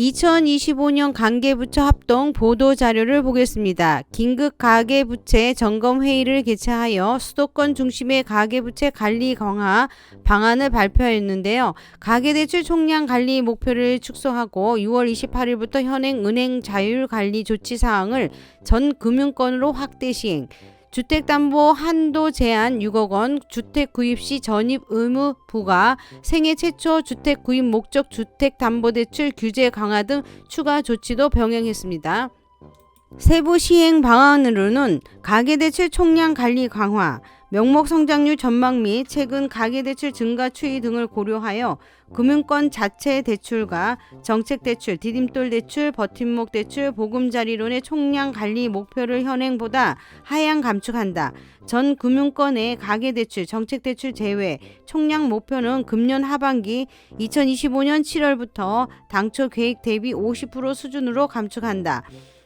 2025년 관계부처 합동 보도자료를 보겠습니다. 긴급 가계부채 점검회의를 개최하여 수도권 중심의 가계부채 관리 강화 방안을 발표했는데요. 가계대출 총량 관리 목표를 축소하고 6월 28일부터 현행 은행 자율 관리 조치 사항을 전 금융권으로 확대 시행, 주택담보 한도 제한 6억 원, 주택 구입 시 전입 의무 부과, 생애 최초 주택 구입 목적 주택담보대출 규제 강화 등 추가 조치도 병행했습니다. 세부 시행 방안으로는 가계대출 총량 관리 강화, 명목 성장률 전망 및 최근 가계대출 증가 추이 등을 고려하여 금융권 자체 대출과 정책대출, 디딤돌대출, 버팀목대출, 보금자리론의 총량 관리 목표를 현행보다 하향 감축한다. 전 금융권의 가계대출, 정책대출 제외 총량 목표는 금년 하반기 2025년 7월부터 당초 계획 대비 50% 수준으로 감축한다.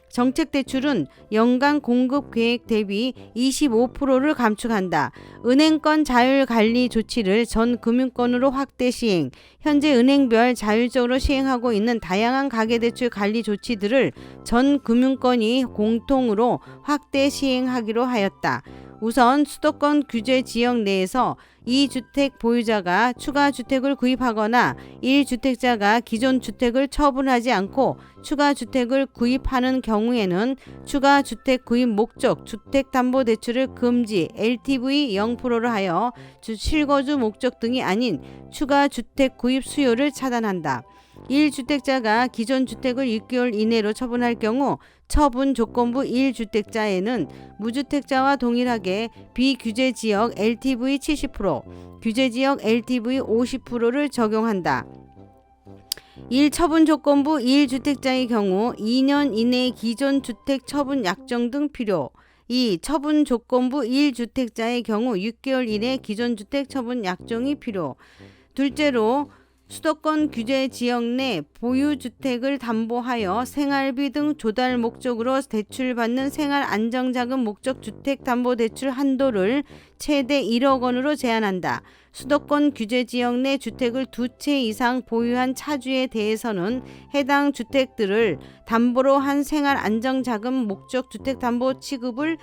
정책대출은 연간 공급 계획 대비 25%를 감축한다. 은행권 자율관리 조치를 전 금융권으로 확대 시행, 현재 은행별 자율적으로 시행하고 있는 다양한 가계대출 관리 조치들을 전 금융권이 공통으로 확대 시행하기로 하였다. 우선 수도권 규제 지역 내에서 2주택 보유자가 추가 주택을 구입하거나 1주택자가 기존 주택을 처분하지 않고 추가 주택을 구입하는 경우에는 추가 주택 구입 목적 주택담보대출을 금지 LTV 0%를 하여 실거주 목적 등이 아닌 추가 주택 구입 수요를 차단한다. 1주택자가 기존 주택을 6개월 이내로 처분할 경우 처분 조건부 1주택자에는 무주택자와 동일하게 비규제지역 LTV 70%, 규제지역 LTV 50%를 적용한다. 1처분 조건부 1주택자의 경우 2년 이내 기존 주택 처분 약정 등 필요. 2. 처분 조건부 1주택자의 경우 6개월 이내 기존 주택 처분 약정이 필요. 둘째로 수도권 규제 지역 내 보유주택을 담보하여 생활비 등 조달 목적으로 대출받는 생활안정자금 목적 주택담보대출 한도를 최대 1억 원으로 제한한다. 수도권 규제 지역 내 주택을 2채 이상 보유한 차주에 대해서는 해당 주택들을 담보로 한 생활안정자금 목적 주택담보 취급을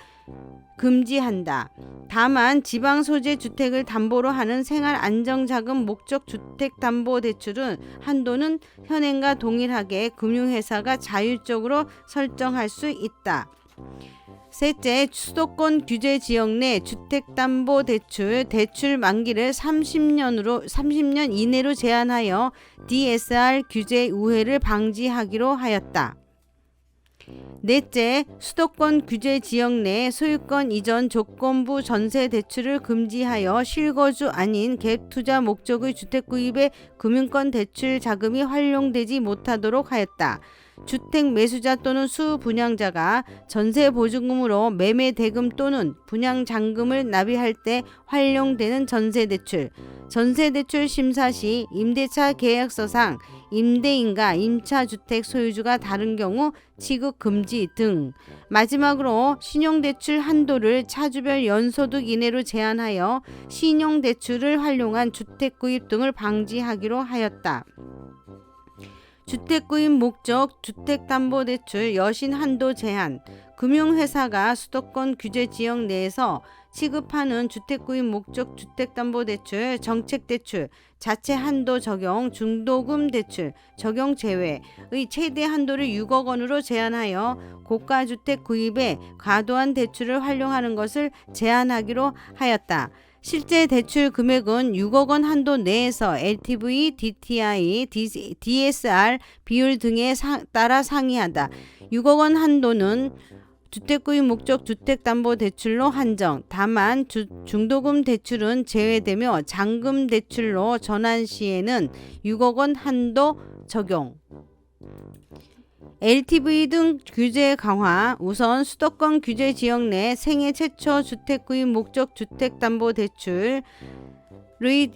금지한다. 다만 지방 소재 주택을 담보로 하는 생활안정자금 목적 주택담보대출은 한도는 현행과 동일하게 금융회사가 자율적으로 설정할 수 있다. 셋째, 수도권 규제 지역 내 주택담보대출 대출 만기를 30년 이내로 제한하여 DSR 규제 우회를 방지하기로 하였다. 넷째, 수도권 규제 지역 내 소유권 이전 조건부 전세 대출을 금지하여 실거주 아닌 갭 투자 목적의 주택 구입에 금융권 대출 자금이 활용되지 못하도록 하였다. 주택 매수자 또는 수분양자가 전세 보증금으로 매매 대금 또는 분양 잔금을 납입할 때 활용되는 전세 대출, 전세 대출 심사 시 임대차 계약서상 임대인과 임차주택 소유주가 다른 경우 취급 금지 등. 마지막으로 신용대출 한도를 차주별 연소득 이내로 제한하여 신용대출을 활용한 주택 구입 등을 방지하기로 하였다. 주택구입 목적 주택담보대출 여신 한도 제한, 금융회사가 수도권 규제 지역 내에서 취급하는 주택구입 목적 주택담보대출, 정책대출, 자체 한도 적용, 중도금 대출 적용 제외의 최대 한도를 6억 원으로 제한하여 고가주택 구입에 과도한 대출을 활용하는 것을 제한하기로 하였다. 실제 대출 금액은 6억 원 한도 내에서 LTV, DTI, DSR 비율 등에 따라 상이하다. 6억 원 한도는 주택구입 목적 주택담보대출로 한정. 다만 중도금 대출은 제외되며 잔금 대출로 전환 시에는 6억 원 한도 적용. LTV 등 규제 강화. 우선 수도권 규제 지역 내 생애 최초 주택 구입 목적 주택담보대출의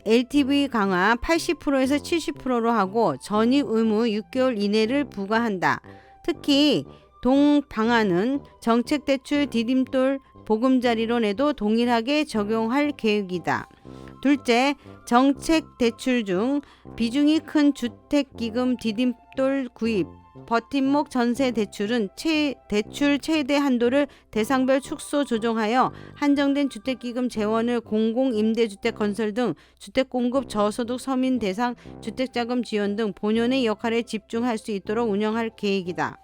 LTV 강화 80%에서 70%로 하고 전입 의무 6개월 이내를 부과한다. 특히 동 방안은 정책대출 디딤돌 보금자리론에도 동일하게 적용할 계획이다. 둘째, 정책 대출 중 비중이 큰 주택기금 디딤돌 별도 구입, 버팀목 전세 대출은 대출 최대 한도를 대상별 축소 조정하여 한정된 주택기금 재원을 공공임대주택 건설 등 주택공급 저소득 서민 대상 주택자금 지원 등 본연의 역할에 집중할 수 있도록 운영할 계획이다.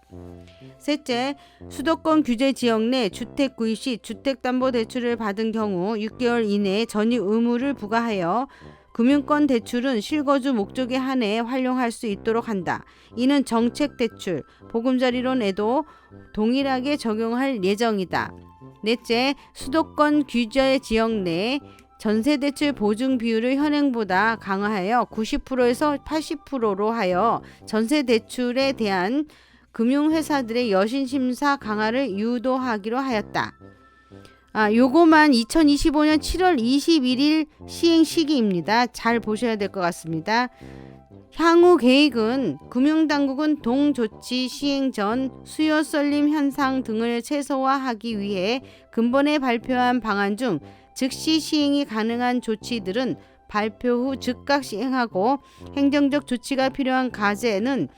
셋째, 수도권 규제 지역 내 주택 구입 시 주택담보대출을 받은 경우 6개월 이내에 전입 의무를 부과하여 금융권 대출은 실거주 목적에 한해 활용할 수 있도록 한다. 이는 정책 대출, 보금자리론에도 동일하게 적용할 예정이다. 넷째, 수도권 규제 지역 내 전세대출 보증 비율을 현행보다 강화하여 90%에서 80%로 하여 전세대출에 대한 금융회사들의 여신심사 강화를 유도하기로 하였다. 요거만 2025년 7월 21일 시행 시기입니다. 잘 보셔야 될 것 같습니다. 향후 계획은 금융당국은 동조치 시행 전 수요 쏠림 현상 등을 최소화하기 위해 근본에 발표한 방안 중 즉시 시행이 가능한 조치들은 발표 후 즉각 시행하고 행정적 조치가 필요한 과제는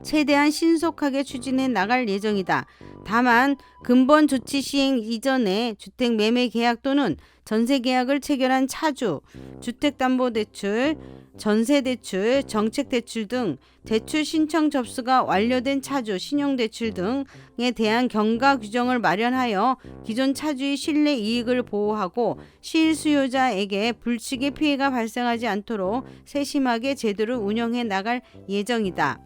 최대한 신속하게 추진해 나갈 예정이다. 다만 근본 조치 시행 이전에 주택 매매 계약 또는 전세 계약을 체결한 차주, 주택담보대출, 전세대출, 정책대출 등 대출 신청 접수가 완료된 차주, 신용대출 등에 대한 경과 규정을 마련하여 기존 차주의 신뢰 이익을 보호하고 실수요자에게 불치의 피해가 발생하지 않도록 세심하게 제도를 운영해 나갈 예정이다.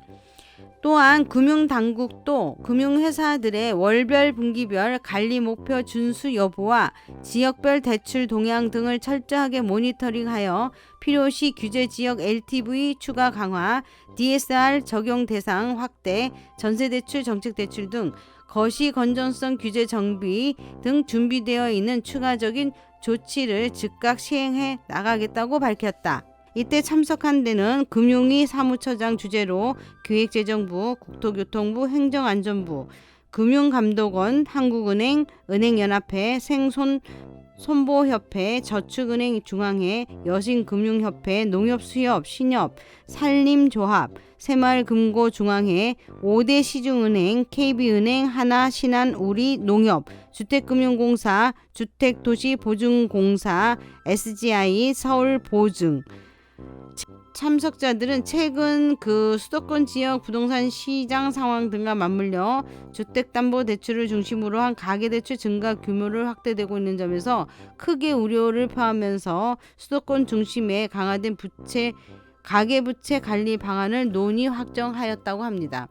또한 금융당국도 금융회사들의 월별 분기별 관리 목표 준수 여부와 지역별 대출 동향 등을 철저하게 모니터링하여 필요시 규제지역 LTV 추가 강화, DSR 적용 대상 확대, 전세대출, 정책대출 등 거시 건전성 규제 정비 등 준비되어 있는 추가적인 조치를 즉각 시행해 나가겠다고 밝혔다. 이때 참석한 데는 금융위 사무처장 주재로 기획재정부, 국토교통부, 행정안전부, 금융감독원, 한국은행, 은행연합회, 생손보협회, 저축은행 중앙회, 여신금융협회, 농협수협, 신협, 산림조합, 새마을금고중앙회, 5대 시중은행, KB은행, 하나, 신한, 우리, 농협, 주택금융공사, 주택도시보증공사, SGI, 서울보증. 참석자들은 최근 수도권 지역 부동산 시장 상황 등과 맞물려 주택담보대출을 중심으로 한 가계대출 증가 규모를 확대되고 있는 점에서 크게 우려를 표하면서 수도권 중심의 강화된 가계부채 관리 방안을 논의 확정하였다고 합니다.